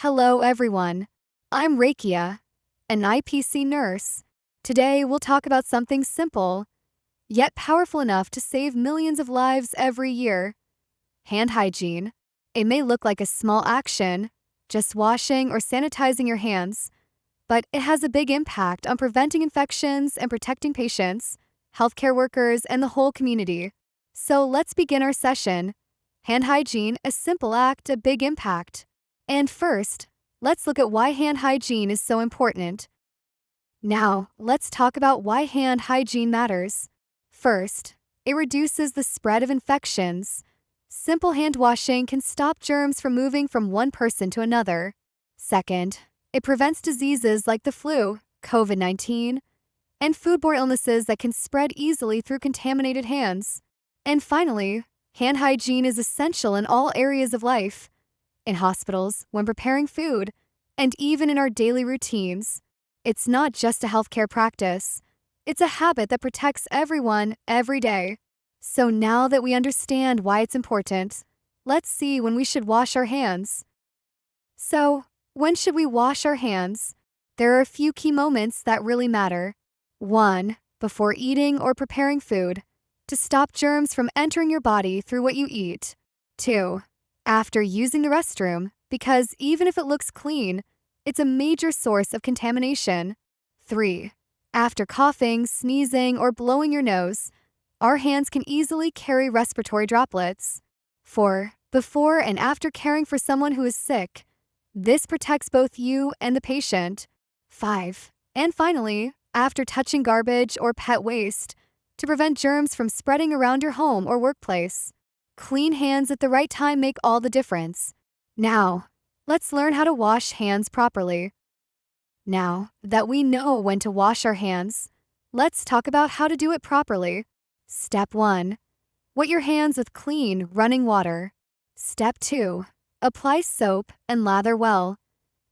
Hello, everyone. I'm Rakia, an IPC nurse. Today, we'll talk about something simple, yet powerful enough to save millions of lives every year: hand hygiene. It may look like a small action, just washing or sanitizing your hands, but it has a big impact on preventing infections and protecting patients, healthcare workers, and the whole community. So let's begin our session. Hand hygiene, a simple act, a big impact. And first, let's look at why hand hygiene is so important. Now, let's talk about why hand hygiene matters. First, it reduces the spread of infections. Simple hand washing can stop germs from moving from one person to another. Second, it prevents diseases like the flu, COVID-19, and foodborne illnesses that can spread easily through contaminated hands. And finally, hand hygiene is essential in all areas of life. In hospitals, when preparing food, and even in our daily routines. It's not just a healthcare practice. It's a habit that protects everyone every day. So now that we understand why it's important, let's see when we should wash our hands. So, when should we wash our hands? There are a few key moments that really matter. 1. Before eating or preparing food, to stop germs from entering your body through what you eat. 2. After using the restroom, because even if it looks clean, it's a major source of contamination. 3. After coughing, sneezing, or blowing your nose, our hands can easily carry respiratory droplets. 4. Before and after caring for someone who is sick. This protects both you and the patient. 5. And finally, after touching garbage or pet waste, to prevent germs from spreading around your home or workplace. Clean hands at the right time make all the difference. Now, let's learn how to wash hands properly. Now that we know when to wash our hands, let's talk about how to do it properly. Step 1. Wet your hands with clean, running water. Step 2. Apply soap and lather well,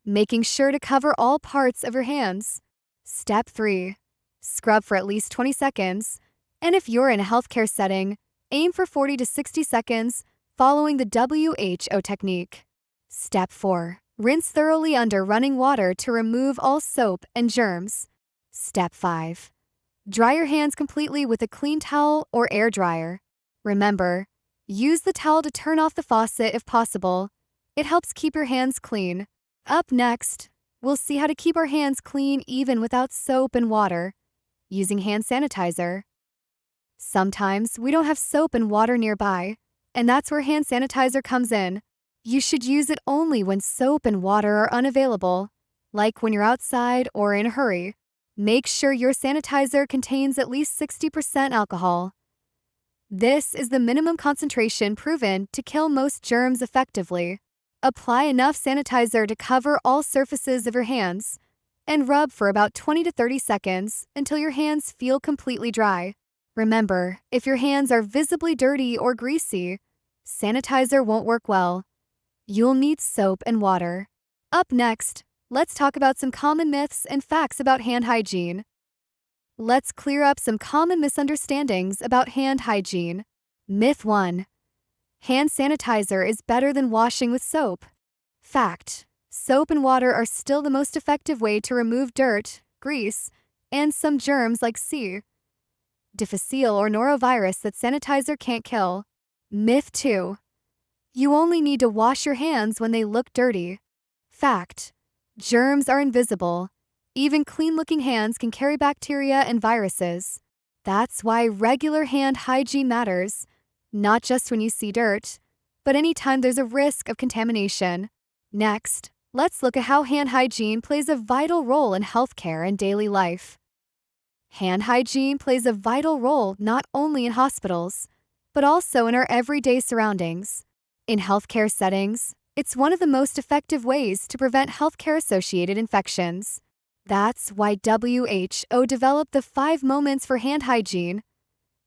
making sure to cover all parts of your hands. Step 3. Scrub for at least 20 seconds, and if you're in a healthcare setting, aim for 40 to 60 seconds following the WHO technique. Step 4. Rinse thoroughly under running water to remove all soap and germs. Step 5. Dry your hands completely with a clean towel or air dryer. Remember, use the towel to turn off the faucet if possible. It helps keep your hands clean. Up next, we'll see how to keep our hands clean even without soap and water, using hand sanitizer. Sometimes we don't have soap and water nearby, and that's where hand sanitizer comes in. You should use it only when soap and water are unavailable, like when you're outside or in a hurry. Make sure your sanitizer contains at least 60% alcohol. This is the minimum concentration proven to kill most germs effectively. Apply enough sanitizer to cover all surfaces of your hands, and rub for about 20 to 30 seconds until your hands feel completely dry. Remember, if your hands are visibly dirty or greasy, sanitizer won't work well. You'll need soap and water. Up next, let's talk about some common myths and facts about hand hygiene. Let's clear up some common misunderstandings about hand hygiene. Myth 1. Hand sanitizer is better than washing with soap. Fact: soap and water are still the most effective way to remove dirt, grease, and some germs like C. difficile or norovirus that sanitizer can't kill. Myth 2. You only need to wash your hands when they look dirty. Fact: germs are invisible. Even clean-looking hands can carry bacteria and viruses. That's why regular hand hygiene matters, not just when you see dirt, but anytime there's a risk of contamination. Next, let's look at how hand hygiene plays a vital role in healthcare and daily life. Hand hygiene plays a vital role not only in hospitals, but also in our everyday surroundings. In healthcare settings, it's one of the most effective ways to prevent healthcare-associated infections. That's why WHO developed the 5 moments for hand hygiene: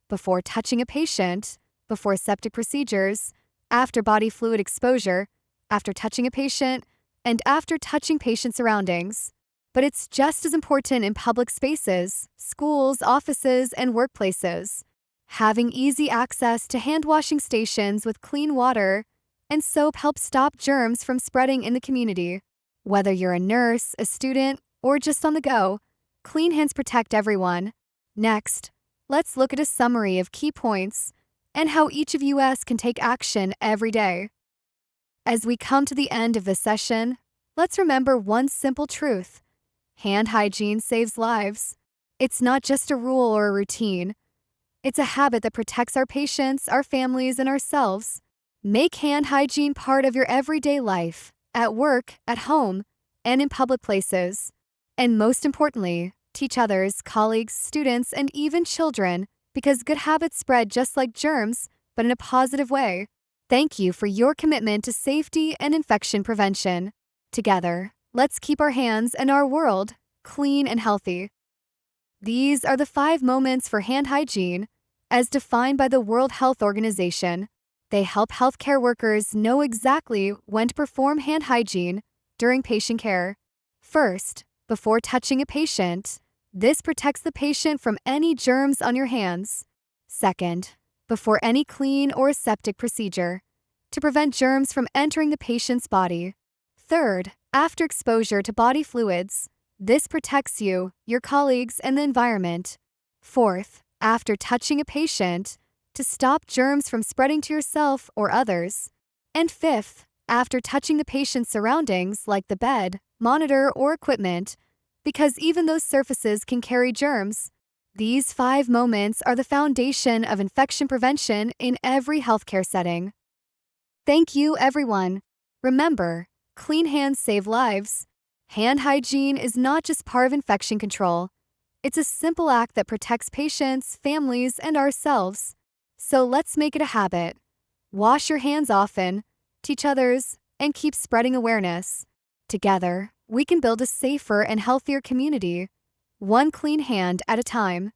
before touching a patient, before septic procedures, after body fluid exposure, after touching a patient, and after touching patient surroundings. But it's just as important in public spaces, schools, offices, and workplaces. Having easy access to hand washing stations with clean water and soap helps stop germs from spreading in the community. Whether you're a nurse, a student, or just on the go, clean hands protect everyone. Next, let's look at a summary of key points and how each of us can take action every day. As we come to the end of this session, let's remember one simple truth. Hand hygiene saves lives. It's not just a rule or a routine. It's a habit that protects our patients, our families, and ourselves. Make hand hygiene part of your everyday life, at work, at home, and in public places. And most importantly, teach others, colleagues, students, and even children, because good habits spread just like germs, but in a positive way. Thank you for your commitment to safety and infection prevention. Together, let's keep our hands and our world clean and healthy. These are the 5 moments for hand hygiene, as defined by the World Health Organization. They help healthcare workers know exactly when to perform hand hygiene during patient care. First, before touching a patient, this protects the patient from any germs on your hands. Second, before any clean or aseptic procedure, to prevent germs from entering the patient's body. Third, after exposure to body fluids, this protects you, your colleagues, and the environment. Fourth, after touching a patient, to stop germs from spreading to yourself or others. And fifth, after touching the patient's surroundings like the bed, monitor, or equipment, because even those surfaces can carry germs. These 5 moments are the foundation of infection prevention in every healthcare setting. Thank you, everyone. Remember, clean hands save lives. Hand hygiene is not just part of infection control. It's a simple act that protects patients, families, and ourselves. So let's make it a habit. Wash your hands often, teach others, and keep spreading awareness. Together, we can build a safer and healthier community, one clean hand at a time.